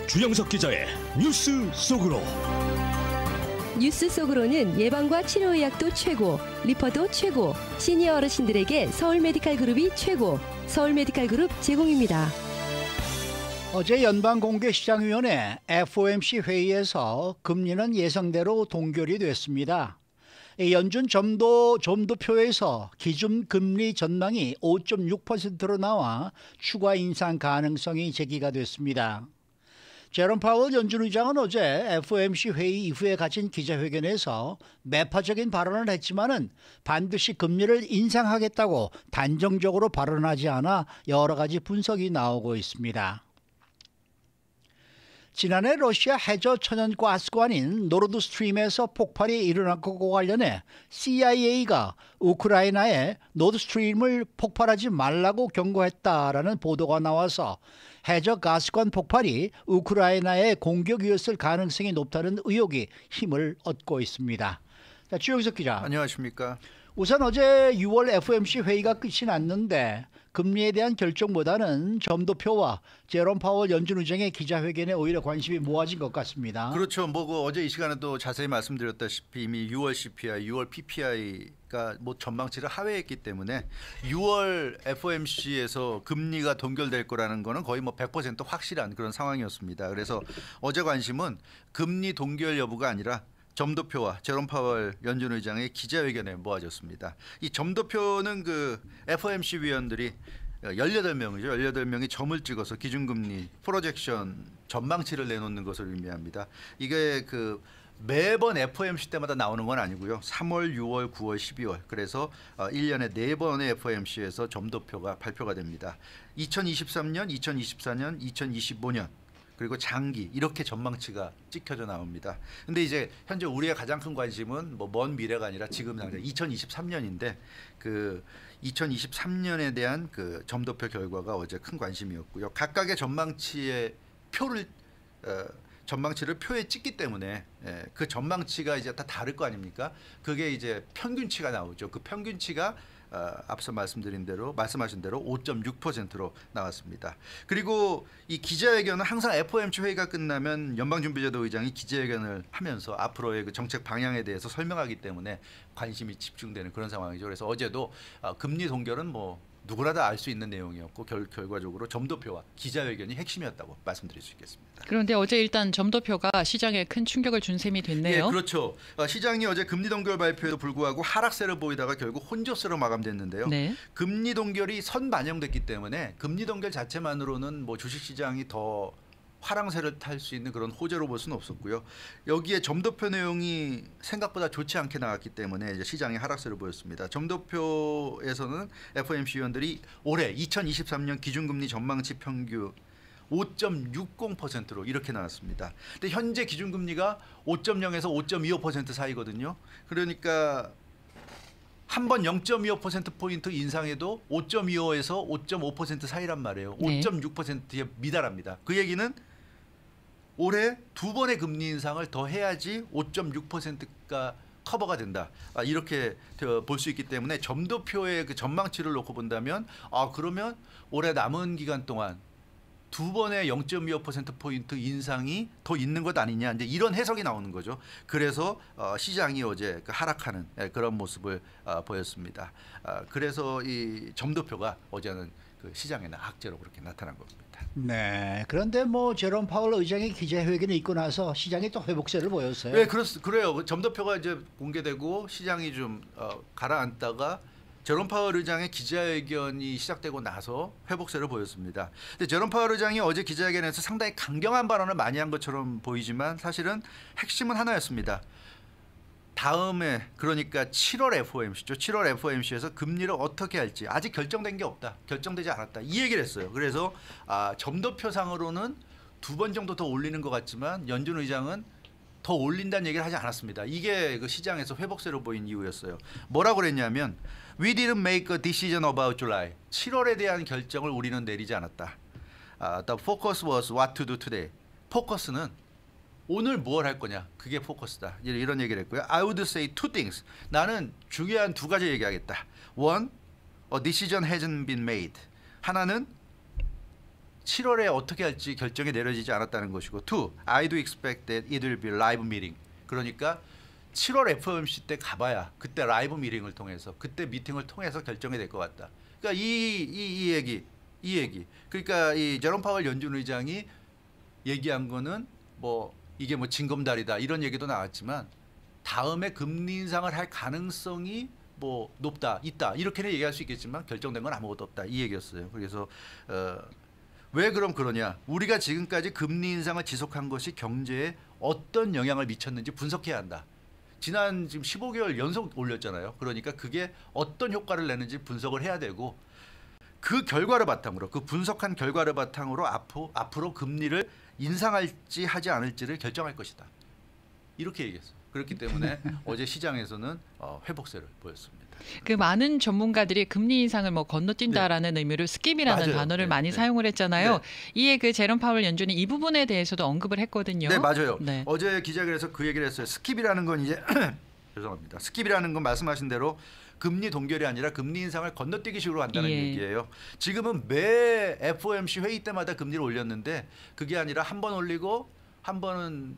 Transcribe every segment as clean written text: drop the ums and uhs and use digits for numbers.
주영석 기자의 뉴스 속으로. 뉴스 속으로는 예방과 치료의학도 최고, 리퍼도 최고, 시니어 어르신들에게 서울메디칼그룹이 최고, 서울메디칼그룹 제공입니다. 어제 연방공개시장위원회 FOMC 회의에서 금리는 예상대로 동결이 됐습니다. 연준 점도표에서 기준금리 전망이 5.6%로 나와 추가 인상 가능성이 제기가 됐습니다. 제롬 파월 연준 의장은 어제 FOMC 회의 이후에 가진 기자회견에서 매파적인 발언을 했지만은 반드시 금리를 인상하겠다고 단정적으로 발언하지 않아 여러 가지 분석이 나오고 있습니다. 지난해 러시아 해저 천연가스관인 노르드스트림에서 폭발이 일어난 것과 관련해 CIA가 우크라이나에 노르드스트림을 폭발하지 말라고 경고했다라는 보도가 나와서 해저 가스관 폭발이 우크라이나의 공격이었을 가능성이 높다는 의혹이 힘을 얻고 있습니다. 자, 주영석 기자. 안녕하십니까. 우선 어제 6월 FOMC 회의가 끝이 났는데 금리에 대한 결정보다는 점도표와 제롬 파월 연준 의장의 기자회견에 오히려 관심이 모아진 것 같습니다. 그렇죠. 어제 이 시간에도 자세히 말씀드렸다시피 이미 6월 CPI, 6월 PPI가 전망치를 하회했기 때문에 6월 FOMC에서 금리가 동결될 거라는 거는 거의 100% 확실한 그런 상황이었습니다. 그래서 어제 관심은 금리 동결 여부가 아니라 점도표와 제롬 파월 연준 의장의 기자회견에 모아졌습니다. 이 점도표는 그 FOMC 위원들이 18명이죠. 18명이 점을 찍어서 기준금리 프로젝션 전망치를 내놓는 것을 의미합니다. 이게 매번 FOMC 때마다 나오는 건 아니고요. 3월, 6월, 9월, 12월. 그래서 1년에 4번의 FOMC에서 점도표가 발표가 됩니다. 2023년, 2024년, 2025년. 그리고 장기 이렇게 전망치가 찍혀져 나옵니다. 근데 이제 현재 우리의 가장 큰 관심은 먼 미래가 아니라 지금 당장 2023년인데 2023년에 대한 그 점도표 결과가 어제 큰 관심이었고요. 각각의 전망치의 전망치를 표에 찍기 때문에 그 전망치가 이제 다 다를 거 아닙니까? 그게 이제 평균치가 나오죠. 그 평균치가 앞서 말씀하신 대로 5.6%로 나왔습니다. 그리고 이 기자회견은 항상 FOMC 회의가 끝나면 연방준비제도 의장이 기자회견을 하면서 앞으로의 그 정책 방향에 대해서 설명하기 때문에 관심이 집중되는 그런 상황이죠. 그래서 어제도 금리 동결은 누구나 다 알 수 있는 내용이었고 결과적으로 점도표와 기자회견이 핵심이었다고 말씀드릴 수 있겠습니다. 그런데 어제 일단 점도표가 시장에 큰 충격을 준 셈이 됐네요. 네, 그렇죠. 시장이 어제 금리 동결 발표에도 불구하고 하락세를 보이다가 결국 혼조세로 마감됐는데요. 네. 금리 동결이 선반영됐기 때문에 금리 동결 자체만으로는 주식시장이 더 화랑세를 탈 수 있는 그런 호재로 볼 수는 없었고요. 여기에 점도표 내용이 생각보다 좋지 않게 나왔기 때문에 이제 시장이 하락세를 보였습니다. 점도표에서는 FOMC 위원들이 올해 2023년 기준금리 전망치 평균 5.60%로 이렇게 나왔습니다. 근데 현재 기준금리가 5.0에서 5.25% 사이거든요. 그러니까 한 번 0.25%포인트 인상해도 5.25에서 5.5% 사이란 말이에요. 네. 5.6%에 미달합니다. 그 얘기는 올해 두 번의 금리 인상을 더 해야지 5.6%가 커버가 된다. 이렇게 볼 수 있기 때문에 점도표의 그 전망치를 놓고 본다면 그러면 올해 남은 기간 동안 두 번의 0.25%포인트 인상이 더 있는 것 아니냐, 이제 이런 해석이 나오는 거죠. 그래서 시장이 어제 하락하는 그런 모습을 보였습니다. 그래서 이 점도표가 어제는 그 시장에는 악재로 그렇게 나타난 겁니다. 네. 그런데 제롬 파월 의장의 기자회견이 있고 나서 시장이 또 회복세를 보였어요. 네, 그래요. 점도표가 이제 공개되고 시장이 좀 가라앉다가 제롬 파월 의장의 기자회견이 시작되고 나서 회복세를 보였습니다. 근데 제롬 파월 의장이 어제 기자회견에서 상당히 강경한 발언을 많이 한 것처럼 보이지만 사실은 핵심은 하나였습니다. 다음에 그러니까 7월 FOMC죠. 7월 FOMC에서 금리를 어떻게 할지 아직 결정된 게 없다. 결정되지 않았다. 이 얘기를 했어요. 그래서 점도표상으로는 2번 정도 더 올리는 것 같지만 연준 의장은 더 올린다는 얘기를 하지 않았습니다. 이게 그 시장에서 회복세로 보인 이유였어요. 뭐라고 그랬냐면 We didn't make a decision about July. 7월에 대한 결정을 우리는 내리지 않았다. The focus was what to do today. 포커스는 오늘 뭘 할 거냐. 그게 포커스다. 이런 얘기를 했고요. I would say two things. 나는 중요한 두 가지 얘기하겠다. One, a decision hasn't been made. 하나는 7월에 어떻게 할지 결정이 내려지지 않았다는 것이고, 2, I do expect that it will be live meeting. 그러니까 7월 FOMC 때 가봐야 그때 라이브 미팅을 통해서 그때 미팅을 통해서 결정이 될 것 같다. 그러니까 이 얘기. 그러니까 이 제롬 파월 연준 의장이 얘기한 거는 뭐 이게 뭐 징검다리다 이런 얘기도 나왔지만 다음에 금리 인상을 할 가능성이 뭐 높다, 있다 이렇게는 얘기할 수 있겠지만 결정된 건 아무것도 없다 이 얘기였어요. 그래서 왜 그럼 그러냐? 우리가 지금까지 금리 인상을 지속한 것이 경제에 어떤 영향을 미쳤는지 분석해야 한다. 지난 지금 15개월 연속 올렸잖아요. 그러니까 그게 어떤 효과를 내는지 분석을 해야 되고 그 결과를 바탕으로 그 분석한 결과를 바탕으로 앞으로 금리를 인상할지 하지 않을지를 결정할 것이다. 이렇게 얘기했어요. 그렇기 때문에 어제 시장에서는 회복세를 보였습니다. 그 많은 전문가들이 금리 인상을 뭐 건너뛴다라는 의미로 스킵이라는 맞아요. 단어를 네, 많이 네. 사용을 했잖아요. 네. 이에 그 제롬 파월 연준이 이 부분에 대해서도 언급을 했거든요. 네, 맞아요. 네. 어제 기자회견에서 그 얘기를 했어요. 스킵이라는 건 이제 죄송합니다. 스킵이라는 건 말씀하신 대로 금리 동결이 아니라 금리 인상을 건너뛰기식으로 한다는 예. 얘기예요. 지금은 매 FOMC 회의 때마다 금리를 올렸는데 그게 아니라 한 번 올리고 한 번은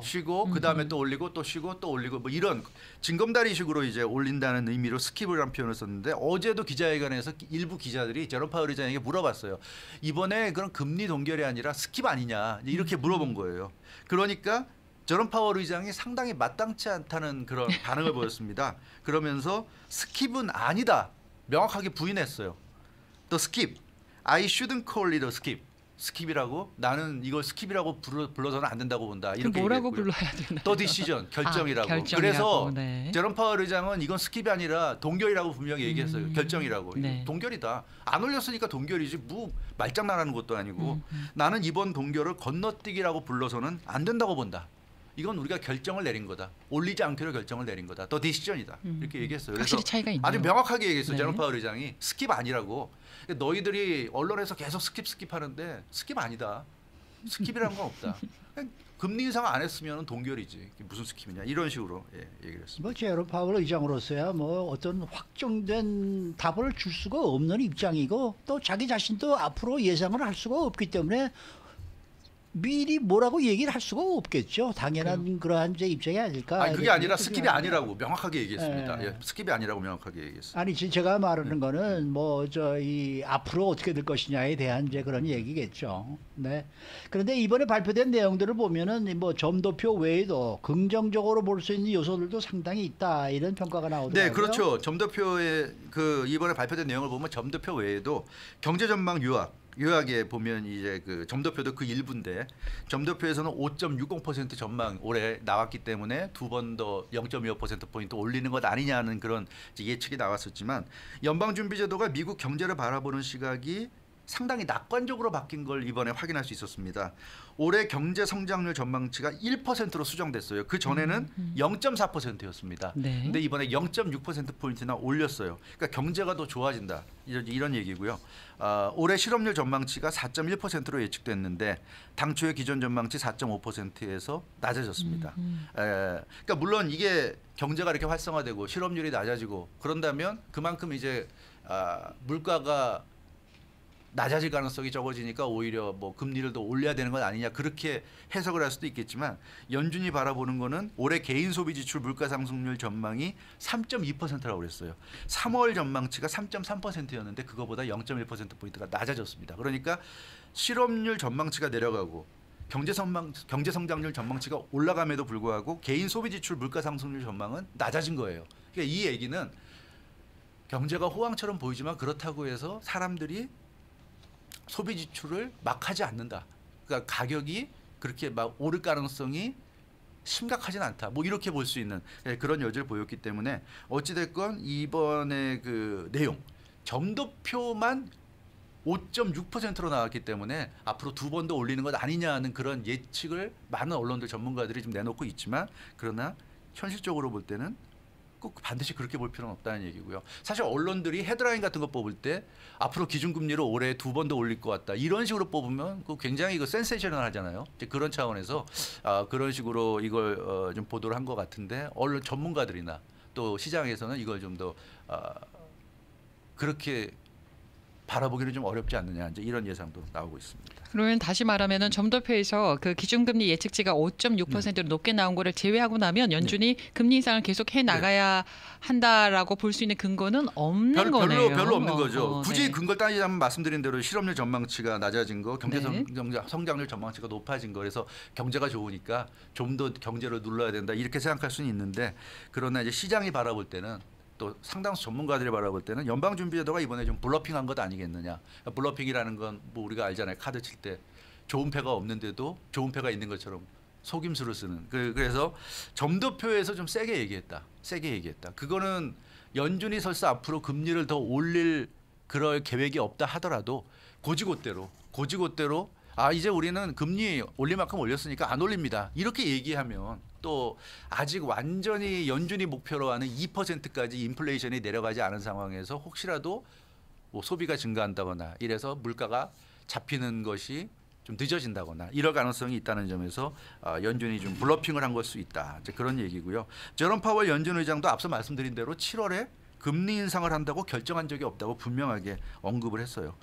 쉬고 그다음에 또 올리고 또 쉬고 또 올리고 뭐 이런 징검다리식으로 이제 올린다는 의미로 스킵이라는 표현을 썼는데 어제도 기자회견에서 일부 기자들이 제롬 파월 의장에게 물어봤어요. 이번에 그런 금리 동결이 아니라 스킵 아니냐 이렇게 물어본 거예요. 그러니까 제롬 파월 의장이 상당히 마땅치 않다는 그런 반응을 보였습니다. 그러면서 스킵은 아니다 명확하게 부인했어요. The skip, I shouldn't call it a skip. 스킵이라고 나는 이걸 스킵이라고 불러서는 안 된다고 본다. 이렇게 뭐라고 얘기했고요. 불러야 되나요? 더 디시전 결정이라고. 결정이라고. 그래서 네. 제롬 파월 의장은 이건 스킵이 아니라 동결이라고 분명히 얘기했어요. 결정이라고. 네. 동결이다. 안 올렸으니까 동결이지 뭐 말장난하는 것도 아니고 나는 이번 동결을 건너뛰기라고 불러서는 안 된다고 본다. 이건 우리가 결정을 내린 거다. 올리지 않기로 결정을 내린 거다. 더 디시전이다. 이렇게 얘기했어요. 그래서 확실히 차이가 있네요. 아주 명확하게 얘기했어요. 네. 제롬 파월 의장이 스킵 아니라고. 너희들이 언론에서 계속 스킵 하는데 스킵 아니다. 스킵이라는 건 없다. 금리 인상 안 했으면 동결이지. 무슨 스킵이냐 이런 식으로 얘기를 했습니다. 뭐 제롬 파월 의장으로서야 뭐 어떤 확정된 답을 줄 수가 없는 입장이고 또 자기 자신도 앞으로 예상을 할 수가 없기 때문에 미리 뭐라고 얘기를 할 수가 없겠죠. 당연한 그러한 제 입장이 아닐까. 아니, 그게 아니라 스킵이 아니라고 명확하게 얘기했습니다. 예. 예, 스킵이 아니라고 명확하게 얘기했습니다. 아니 제가 말하는 거는 뭐 이 앞으로 어떻게 될 것이냐에 대한 이제 그런 얘기겠죠. 네. 그런데 이번에 발표된 내용들을 보면은 뭐 점도표 외에도 긍정적으로 볼 수 있는 요소들도 상당히 있다 이런 평가가 나오더라고요. 네, 그렇죠. 점도표에 그 이번에 발표된 내용을 보면 점도표 외에도 경제 전망 요약에 보면 이제 그 점도표도 그 일부인데 점도표에서는 5.60% 전망 올해 나왔기 때문에 두 번 더 0.25%포인트 올리는 것 아니냐는 그런 예측이 나왔었지만 연방준비제도가 미국 경제를 바라보는 시각이 상당히 낙관적으로 바뀐 걸 이번에 확인할 수 있었습니다. 올해 경제 성장률 전망치가 1%로 수정됐어요. 그 전에는 0.4%였습니다. 네. 근데 이번에 0.6%포인트나 올렸어요. 그러니까 경제가 더 좋아진다. 이런 얘기고요. 올해 실업률 전망치가 4.1%로 예측됐는데 당초의 기존 전망치 4.5%에서 낮아졌습니다. 그러니까 물론 이게 경제가 이렇게 활성화되고 실업률이 낮아지고 그런다면 그만큼 이제 물가가 낮아질 가능성이 적어지니까 오히려 뭐 금리를 더 올려야 되는 건 아니냐 그렇게 해석을 할 수도 있겠지만 연준이 바라보는 거는 올해 개인 소비 지출 물가 상승률 전망이 3.2%라고 그랬어요. 3월 전망치가 3.3%였는데 그거보다 0.1%포인트가 낮아졌습니다. 그러니까 실업률 전망치가 내려가고 경제 성장률 전망치가 올라감에도 불구하고 개인 소비 지출 물가 상승률 전망은 낮아진 거예요. 그러니까 이 얘기는 경제가 호황처럼 보이지만 그렇다고 해서 사람들이 소비 지출을 막 하지 않는다. 그러니까 가격이 그렇게 막 오를 가능성이 심각하진 않다. 뭐 이렇게 볼 수 있는 그런 여지를 보였기 때문에 어찌 됐건 이번에 그 내용 점도표만 5.6%로 나왔기 때문에 앞으로 두 번 더 올리는 것 아니냐는 그런 예측을 많은 언론들 전문가들이 좀 내놓고 있지만 그러나 현실적으로 볼 때는 꼭 반드시 그렇게 볼 필요는 없다는 얘기고요. 사실 언론들이 헤드라인 같은 거 뽑을 때 앞으로 기준금리를 올해 두 번 더 올릴 것 같다. 이런 식으로 뽑으면 굉장히 센세이셔널 하잖아요. 이제 그런 차원에서 그런 식으로 이걸 좀 보도를 한 것 같은데 언론 전문가들이나 또 시장에서는 이걸 좀 더 그렇게 바라보기는 좀 어렵지 않느냐 이제 이런 예상도 나오고 있습니다. 그러면 다시 말하면은 점도표에서 그 기준금리 예측치가 5.6%로 높게 나온 거를 제외하고 나면 연준이 금리 인상을 계속 해 나가야 한다라고 볼 수 있는 근거는 없는 거네요. 별로 없는 거죠. 굳이 네. 근거를 따지자면 말씀드린 대로 실업률 전망치가 낮아진 거, 경제 네. 성장률 전망치가 높아진 거, 그래서 경제가 좋으니까 좀 더 경제를 눌러야 된다 이렇게 생각할 수는 있는데, 그러나 이제 시장이 바라볼 때는 또 상당수 전문가들이 바라볼 때는 연방준비제도가 이번에 좀 블러핑한 것 아니겠느냐. 그러니까 블러핑이라는 건 뭐 우리가 알잖아요. 카드 칠 때 좋은 패가 없는데도 좋은 패가 있는 것처럼 속임수를 쓰는. 그래서 점도표에서 좀 세게 얘기했다. 그거는 연준이 설사 앞으로 금리를 더 올릴 그럴 계획이 없다 하더라도 고지곳대로 이제 우리는 금리 올릴 만큼 올렸으니까 안 올립니다. 이렇게 얘기하면 또 아직 완전히 연준이 목표로 하는 2%까지 인플레이션이 내려가지 않은 상황에서 혹시라도 뭐 소비가 증가한다거나 이래서 물가가 잡히는 것이 좀 늦어진다거나 이럴 가능성이 있다는 점에서 연준이 좀 블러핑을 한 걸 수 있다. 이제 그런 얘기고요. 제롬 파월 연준 의장도 앞서 말씀드린 대로 7월에 금리 인상을 한다고 결정한 적이 없다고 분명하게 언급을 했어요.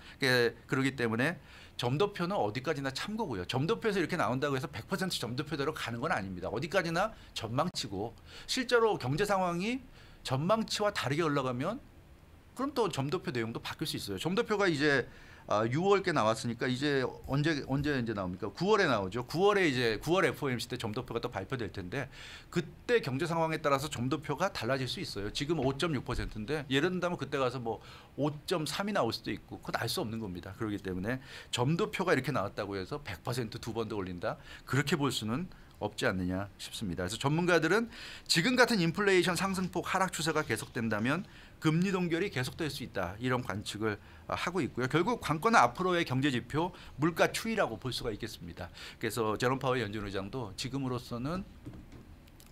그렇기 때문에 점도표는 어디까지나 참고고요. 점도표에서 이렇게 나온다고 해서 100% 점도표대로 가는 건 아닙니다. 어디까지나 전망치고 실제로 경제 상황이 전망치와 다르게 올라가면 그럼 또 점도표 내용도 바뀔 수 있어요. 점도표가 이제 6월께 나왔으니까 이제 언제 이제 나옵니까? 9월에 나오죠. 9월 FOMC 때 점도표가 또 발표될 텐데 그때 경제 상황에 따라서 점도표가 달라질 수 있어요. 지금 5.6%인데 예를 든다면 그때 가서 뭐 5.3이 나올 수도 있고 그건 알 수 없는 겁니다. 그렇기 때문에 점도표가 이렇게 나왔다고 해서 100% 두 번 더 올린다 그렇게 볼 수는 없지 않느냐 싶습니다. 그래서 전문가들은 지금 같은 인플레이션 상승폭 하락 추세가 계속된다면 금리 동결이 계속될 수 있다 이런 관측을 하고 있고요. 결국 관건은 앞으로의 경제 지표 물가 추이라고 볼 수가 있겠습니다. 그래서 제롬 파월 연준 의장도 지금으로서는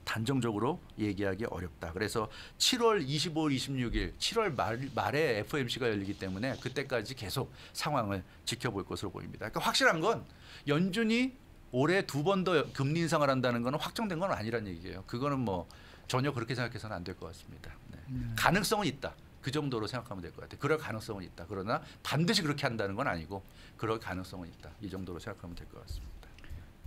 단정적으로 얘기하기 어렵다. 그래서 7월 25일, 26일, 7월 말에 FOMC가 열리기 때문에 그때까지 계속 상황을 지켜볼 것으로 보입니다. 그러니까 확실한 건 연준이 올해 두 번 더 금리 인상을 한다는 건 확정된 건 아니란 얘기예요. 그거는 뭐 전혀 그렇게 생각해서는 안 될 것 같습니다. 네. 가능성은 있다. 그 정도로 생각하면 될 것 같아요. 그럴 가능성은 있다. 그러나 반드시 그렇게 한다는 건 아니고 그럴 가능성은 있다. 이 정도로 생각하면 될 것 같습니다.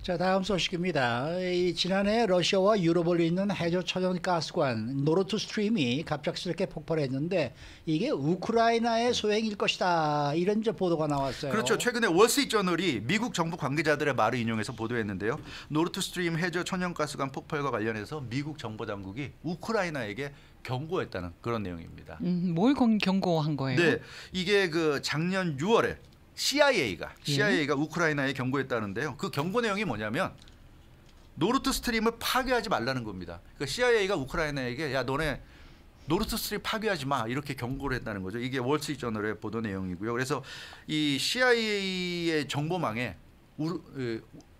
자, 다음 소식입니다. 지난해 러시아와 유럽을 잇는 해저 천연가스관 노르드 스트림이 갑작스럽게 폭발했는데 이게 우크라이나의 소행일 것이다. 이런 보도가 나왔어요. 그렇죠. 최근에 월스트리트저널이 미국 정부 관계자들의 말을 인용해서 보도했는데요. 노르드 스트림 해저 천연가스관 폭발과 관련해서 미국 정보당국이 우크라이나에게 경고했다는 그런 내용입니다. 뭘 경고한 거예요? 네, 이게 그 작년 6월에 CIA가 우크라이나에 경고했다는데요. 그 경고 내용이 뭐냐면 노르드 스트림을 파괴하지 말라는 겁니다. 그러니까 CIA가 우크라이나에게 야 너네 노르드 스트림 파괴하지 마 이렇게 경고를 했다는 거죠. 이게 월스트리트저널의 보도 내용이고요. 그래서 이 CIA의 정보망에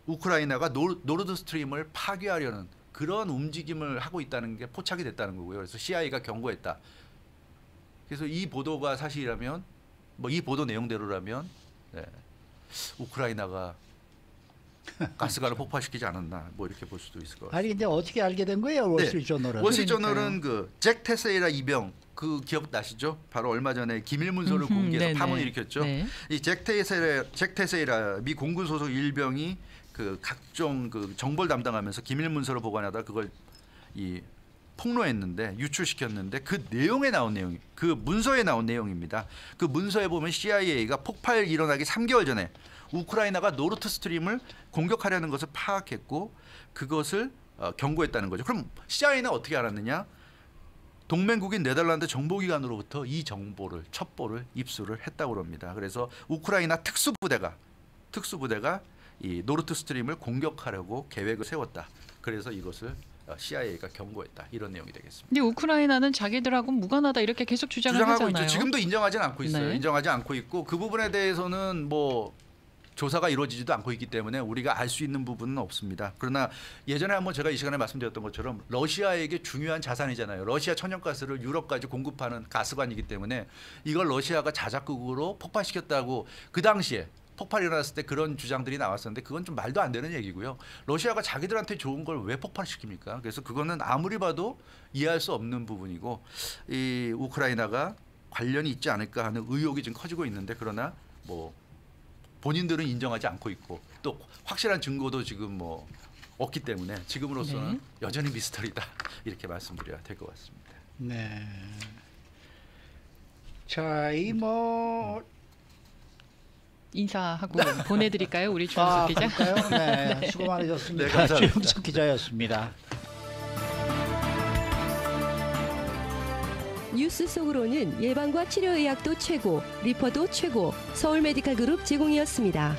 우크라이나가 노르드 스트림을 파괴하려는 그런 움직임을 하고 있다는 게 포착이 됐다는 거고요. 그래서 CIA가 경고했다. 그래서 이 보도가 사실이라면 뭐 이 보도 내용대로라면 네, 우크라이나가 가스관을 폭파시키지 않았나 뭐 이렇게 볼 수도 있을 것 같습니다. 아니 근데 어떻게 알게 된 거예요, 월스트리트저널은? 월스트리트저널은 그 잭 테세이라 이병 그 기억 나시죠? 바로 얼마 전에 기밀 문서를 공개해서 파문을 일으켰죠. 네. 이 잭 테세이라 미 공군 소속 일병이 그 각종 그 정보를 담당하면서 기밀 문서를 보관하다 그걸 이 폭로했는데 유출시켰는데 그 내용에 나온 내용이 그 문서에 나온 내용입니다. 그 문서에 보면 CIA가 폭발 일어나기 3개월 전에 우크라이나가 노르드 스트림을 공격하려는 것을 파악했고 그것을 경고했다는 거죠. 그럼 CIA는 어떻게 알았느냐? 동맹국인 네덜란드 정보기관으로부터 이 정보를 첩보를 입수를 했다고 합니다. 그래서 우크라이나 특수부대가 이 노르드 스트림을 공격하려고 계획을 세웠다. 그래서 이것을 CIA가 경고했다. 이런 내용이 되겠습니다. 근데 우크라이나는 자기들하고 무관하다 이렇게 계속 주장을 하잖아요. 있죠. 지금도 인정하지는 않고 있어요. 네. 인정하지 않고 있고 그 부분에 대해서는 뭐 조사가 이루어지지도 않고 있기 때문에 우리가 알 수 있는 부분은 없습니다. 그러나 예전에 한번 제가 이 시간에 말씀드렸던 것처럼 러시아에게 중요한 자산이잖아요. 러시아 천연가스를 유럽까지 공급하는 가스관이기 때문에 이걸 러시아가 자작극으로 폭발시켰다고 그 당시에 폭발이 일어났을 때 그런 주장들이 나왔었는데 그건 좀 말도 안 되는 얘기고요. 러시아가 자기들한테 좋은 걸 왜 폭발시킵니까? 그래서 그거는 아무리 봐도 이해할 수 없는 부분이고 이 우크라이나가 관련이 있지 않을까 하는 의혹이 좀 커지고 있는데 그러나 뭐 본인들은 인정하지 않고 있고 또 확실한 증거도 지금 뭐 없기 때문에 지금으로서는 네. 여전히 미스터리다 이렇게 말씀드려야 될 것 같습니다. 네. 자, 이 인사하고 보내드릴까요, 우리 주영석 기자? 그럴까요? 네, 수고 많으셨습니다. 네, 감사합니다. 주영석 기자였습니다. 뉴스 속으로는 예방과 치료 의학도 최고, 리퍼도 최고, 서울 메디칼 그룹 제공이었습니다.